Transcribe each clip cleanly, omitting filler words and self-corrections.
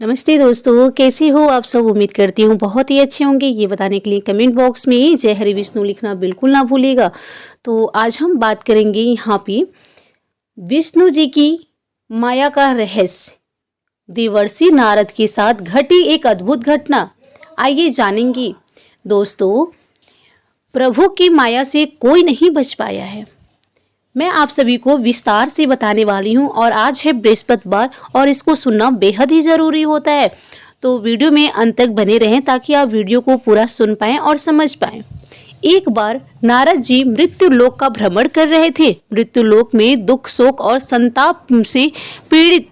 नमस्ते दोस्तों, कैसे हो आप सब। उम्मीद करती हूँ बहुत ही अच्छे होंगे। ये बताने के लिए कमेंट बॉक्स में जय हरि विष्णु लिखना बिल्कुल ना भूलिएगा। तो आज हम बात करेंगे यहाँ पे विष्णु जी की माया का रहस्य। देवर्षि नारद के साथ घटी एक अद्भुत घटना, आइए जानेंगे। दोस्तों, प्रभु की माया से कोई नहीं बच पाया है। मैं आप सभी को विस्तार से बताने वाली हूँ और आज है बृहस्पतिवार और इसको सुनना बेहद ही ज़रूरी होता है। तो वीडियो में अंत तक बने रहें ताकि आप वीडियो को पूरा सुन पाएं और समझ पाएं। एक बार नारद जी मृत्यु लोक का भ्रमण कर रहे थे। मृत्यु लोक में दुख, शोक और संताप से पीड़ित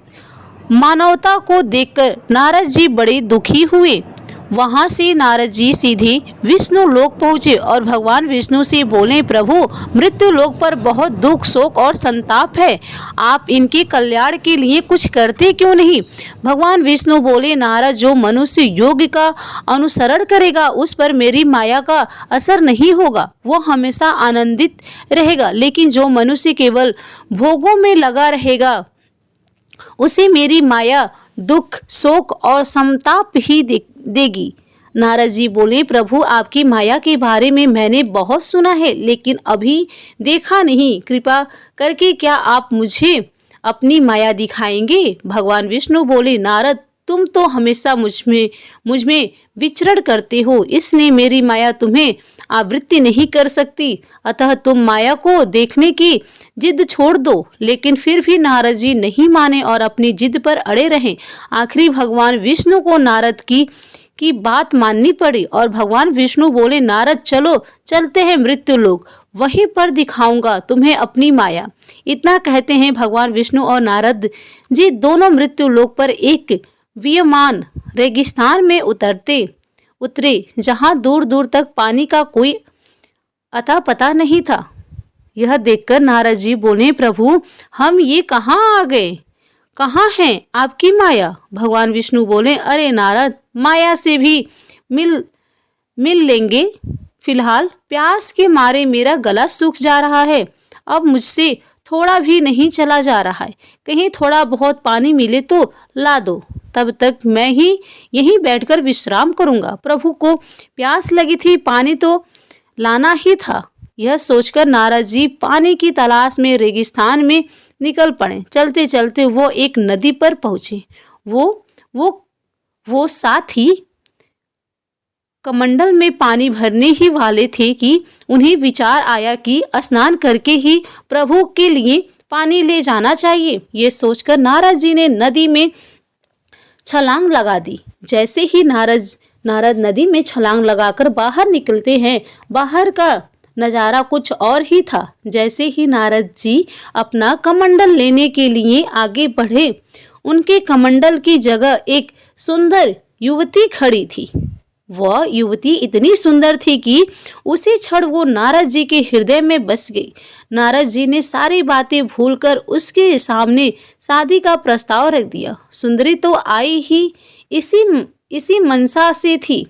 मानवता को देखकर नारद जी बड़े दुखी हुए। वहां से नारद जी सीधे विष्णु लोक पहुंचे और भगवान विष्णु से बोले, प्रभु, मृत्यु लोक पर बहुत दुख, शोक और संताप है। आप इनके कल्याण के लिए कुछ करते क्यों नहीं। भगवान विष्णु बोले, नारद, जो मनुष्य योग का अनुसरण करेगा उस पर मेरी माया का असर नहीं होगा, वो हमेशा आनंदित रहेगा। लेकिन जो मनुष्य केवल भोगों में लगा रहेगा उसे मेरी माया दुख, शोक और संताप ही देगी। नारद जी बोले, प्रभु, आपकी माया के बारे में मैंने बहुत सुना है लेकिन अभी देखा नहीं। कृपा करके क्या आप मुझे अपनी माया दिखाएंगे। भगवान विष्णु बोले, नारद, तुम तो हमेशा मुझ में विचरण करते हो, इसलिए मेरी माया तुम्हें आवृत्ति नहीं कर सकती। अतः तुम माया को देखने की जिद छोड़ दो। लेकिन फिर भी नारद जी नहीं माने और अपनी जिद पर अड़े रहे। आखिरी भगवान विष्णु को नारद की बात माननी पड़ी और भगवान विष्णु बोले, नारद, चलो चलते हैं मृत्यु लोक, वहीं पर दिखाऊंगा तुम्हें अपनी माया। इतना कहते हैं भगवान विष्णु और नारद जी दोनों मृत्यु लोक पर एक वियमान रेगिस्तान में उतरे जहां दूर दूर तक पानी का कोई अता पता नहीं था। यह देखकर नारद जी बोले, प्रभु, हम ये कहाँ आ गए, कहाँ है आपकी माया। भगवान विष्णु बोले, अरे नारद, माया से भी मिल लेंगे। फिलहाल प्यास के मारे मेरा गला सूख जा रहा है, अब मुझसे थोड़ा भी नहीं चला जा रहा है। कहीं थोड़ा बहुत पानी मिले तो ला दो, तब तक मैं ही यहीं बैठकर विश्राम करूंगा। प्रभु को प्यास लगी थी, पानी तो लाना ही था। यह सोचकर नारद जी पानी की तलाश में रेगिस्तान में निकल पड़े। चलते चलते वो एक नदी पर पहुंचे। वो साथ ही कमंडल में पानी भरने ही वाले थे कि उन्हें विचार आया कि स्नान करके ही प्रभु के लिए पानी ले जाना चाहिए। ये सोचकर नारद जी ने नदी में छलांग लगा दी। जैसे ही नारद नदी में छलांग लगाकर बाहर निकलते हैं, बाहर का नज़ारा कुछ और ही था। जैसे ही नारद जी अपना कमंडल लेने के लिए आगे बढ़े, उनके कमंडल की जगह एक सुंदर युवती खड़ी थी। वह युवती इतनी सुंदर थी कि उसी क्षण वो नारद जी के हृदय में बस गई। नारद जी ने सारी बातें भूलकर उसके सामने शादी का प्रस्ताव रख दिया। सुंदरी तो आई ही इसी मनसा से थी,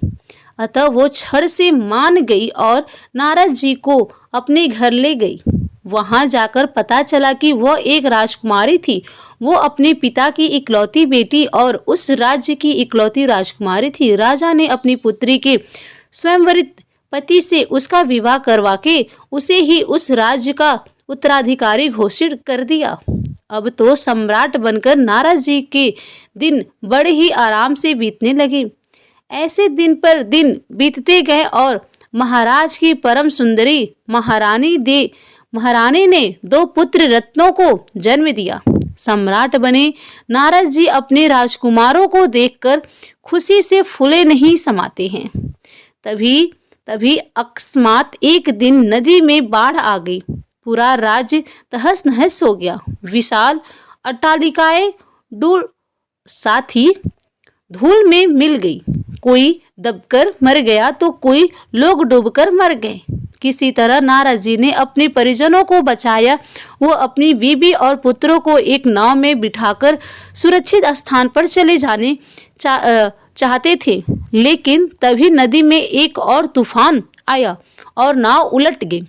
अतः वो क्षण से मान गई और नारद जी को अपने घर ले गई। वहां जाकर पता चला कि वह एक राजकुमारी थी। वो अपने पिता की इकलौती बेटी और उस राज्य की इकलौती राजकुमारी थी। राजा ने अपनी पुत्री के स्वयंवरित पति से उसका विवाह करवा के उसे ही उस राज्य का उत्तराधिकारी घोषित कर दिया। अब तो सम्राट बनकर नारद जी के दिन बड़े ही आराम से बीतने लगे। ऐसे दिन पर दिन बीतते गए और महाराज की परम सुंदरी महारानी ने 2 पुत्र रत्नों को जन्म दिया। सम्राट बने नारद जी अपने राजकुमारों को देखकर खुशी से फूले नहीं समाते हैं। तभी अकस्मात एक दिन नदी में बाढ़ आ गई। पूरा राज्य तहस नहस हो गया। विशाल अट्टालिकाएं साथ ही धूल में मिल गई। कोई दबकर मर गया तो कोई लोग डूबकर मर गए। किसी तरह नारद जी ने अपने परिजनों को बचाया। वो अपनी बीवी और पुत्रों को एक नाव में बिठाकर सुरक्षित स्थान पर चले जाने चाहते थे, लेकिन तभी नदी में एक और तूफान आया और नाव उलट गई।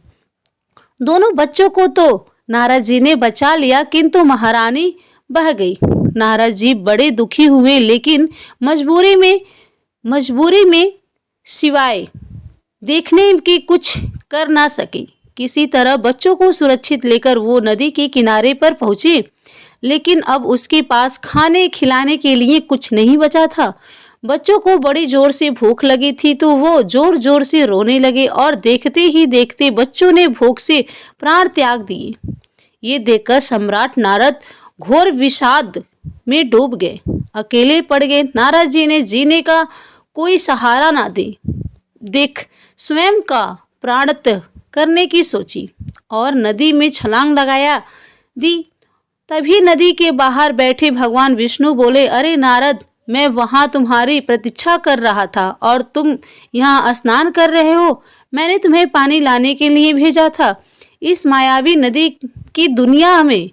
दोनों बच्चों को तो नारद जी ने बचा लिया, किंतु महारानी बह गई। नारद जी बड़े दुखी हुए, लेकिन मजबूरी में सिवाय देखने के कुछ कर ना सके। किसी तरह बच्चों को सुरक्षित लेकर वो नदी के किनारे पर पहुंचे, लेकिन अब उसके पास खाने खिलाने के लिए कुछ नहीं बचा था। बच्चों को बड़ी जोर से भूख लगी थी, तो वो जोर जोर से रोने लगे और देखते ही देखते बच्चों ने भूख से प्राण त्याग दिए। ये देखकर सम्राट नारद घोर विषाद में डूब गए, अकेले पड़ गए। नारद जी ने जीने का कोई सहारा ना देख स्वयं का प्राणत्याग करने की सोची और नदी में छलांग लगाया दी। तभी नदी के बाहर बैठे भगवान विष्णु बोले, अरे नारद, मैं वहां तुम्हारी प्रतीक्षा कर रहा था और तुम यहाँ स्नान कर रहे हो। मैंने तुम्हें पानी लाने के लिए भेजा था, इस मायावी नदी की दुनिया में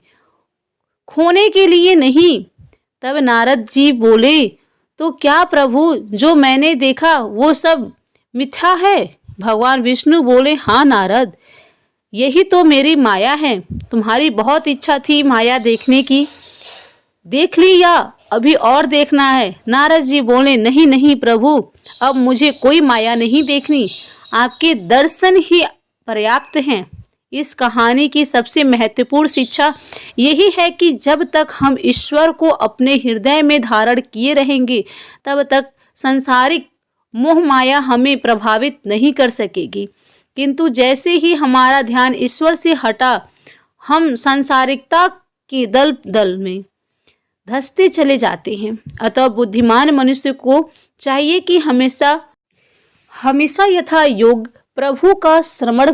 खोने के लिए नहीं। तब नारद जी बोले, तो क्या प्रभु, जो मैंने देखा वो सब मिथ्या है? भगवान विष्णु बोले, हाँ नारद, यही तो मेरी माया है। तुम्हारी बहुत इच्छा थी माया देखने की, देख ली या अभी और देखना है? नारद जी बोले, नहीं नहीं प्रभु, अब मुझे कोई माया नहीं देखनी, आपके दर्शन ही पर्याप्त हैं। इस कहानी की सबसे महत्वपूर्ण शिक्षा यही है कि जब तक हम ईश्वर को अपने हृदय में धारण किए रहेंगे, तब तक सांसारिक मोह माया हमें प्रभावित नहीं कर सकेगी। किंतु जैसे ही हमारा ध्यान ईश्वर से हटा, हम सांसारिकता के दल में धंसते चले जाते हैं। अतः बुद्धिमान मनुष्य को चाहिए कि हमेशा यथा योग प्रभु का स्मरण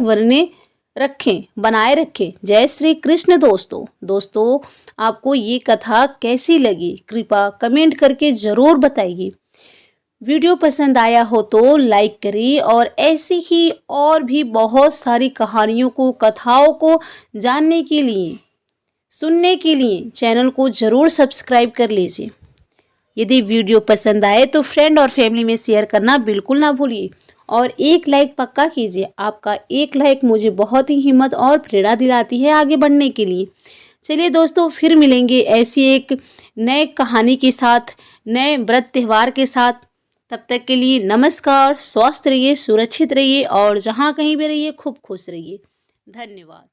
बनाए रखें। जय श्री कृष्ण। दोस्तों, आपको ये कथा कैसी लगी, कृपया कमेंट करके जरूर बताइए। वीडियो पसंद आया हो तो लाइक करिए और ऐसी ही और भी बहुत सारी कहानियों को, कथाओं को जानने के लिए, सुनने के लिए चैनल को जरूर सब्सक्राइब कर लीजिए। यदि वीडियो पसंद आए तो फ्रेंड और फैमिली में शेयर करना बिल्कुल ना भूलिए और एक लाइक पक्का कीजिए। आपका एक लाइक मुझे बहुत ही हिम्मत और प्रेरणा दिलाती है आगे बढ़ने के लिए। चलिए दोस्तों, फिर मिलेंगे ऐसी एक नए कहानी के साथ, नए व्रत त्यौहार के साथ। तब तक के लिए नमस्कार। स्वस्थ रहिए, सुरक्षित रहिए और जहाँ कहीं भी रहिए खूब खुश रहिए। धन्यवाद।